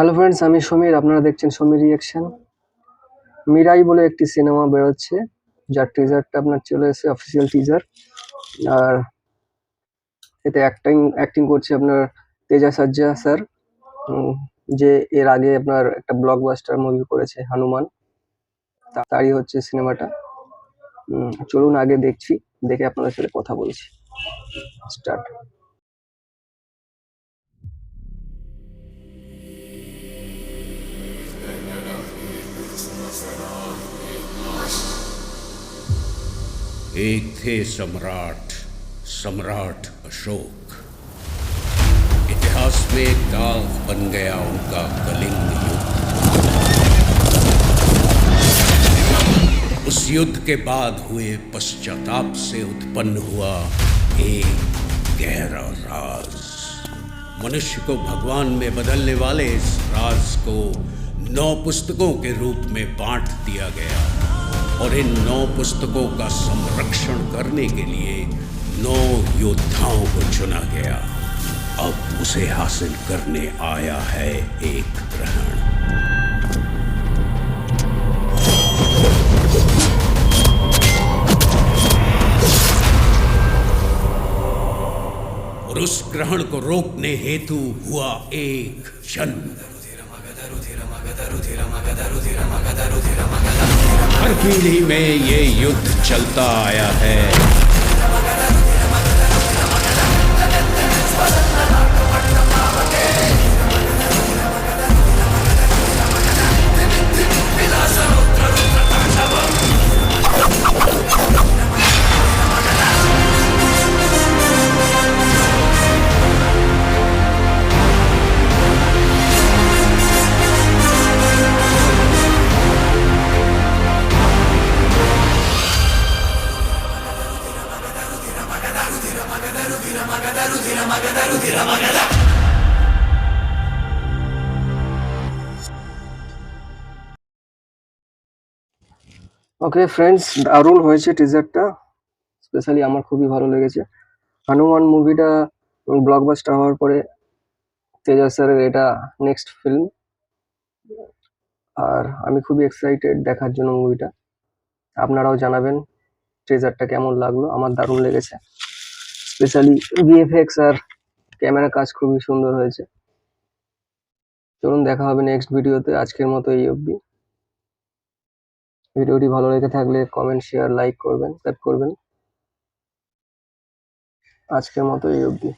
Hello friends, আমি সমীর। আপনারা দেখছেন সমীর রিয়াকশন। মিরাই বলে একটি সিনেমা বেরোচ্ছে, যার টিজারটা আপনার চলে এসেছে, অফিসিয়াল টিজার। আর এতে অ্যাক্টিং করছে আপনার তেজা সাজ্জা স্যার, যে এর আগে আপনার একটা ব্লকবাস্টার মুভি করেছে হনুমান, তারই হচ্ছে সিনেমাটা। চলুন আগে দেখছি, দেখে আপনাদের সাথে কথা বলছি। স্টার্ট। एक थे सम्राट सम्राट अशोक। इतिहास में एक दाग बन गया उनका कलिंग युद्ध। उस युद्ध के बाद हुए पश्चाताप से उत्पन्न हुआ एक गहरा राज। मनुष्य को भगवान में बदलने वाले इस राज को 9 पुस्तकों के रूप में बांट दिया गया और इन 9 पुस्तकों का संरक्षण करने के लिए 9 योद्धाओं को चुना गया। अब उसे हासिल करने आया है एक ग्रहण। और उस ग्रहण को रोकने हेतु हुआ एक जन्म। हर पीढ़ी में ये युद्ध चलता आया है। ওকে ফ্রেন্ডস, দারুণ হয়েছে টিজারটা, স্পেশালি আমার খুবই ভালো লেগেছে। হনুমান মুভিটা ব্লকবাস্টার হওয়ার পরে তেজা স্যারের এটা নেক্সট ফিল্ম, আর আমি খুবই এক্সাইটেড দেখার জন্য মুভিটা। আপনারাও জানাবেন ট্রেজারটা কেমন লাগলো। আমার দারুণ লেগেছে, স্পেশালি ভিএফএক্স আর ক্যামেরা কাজ খুবই সুন্দর হয়েছে। চলুন দেখা হবে নেক্সট ভিডিওতে। আজকের মতো এই অবধি। ভিডিওটি ভালো লেগে থাকলে কমেন্ট, শেয়ার, লাইক করবেন, সাবস্ক্রাইব করবেন। আজকের মতো এই অবধি।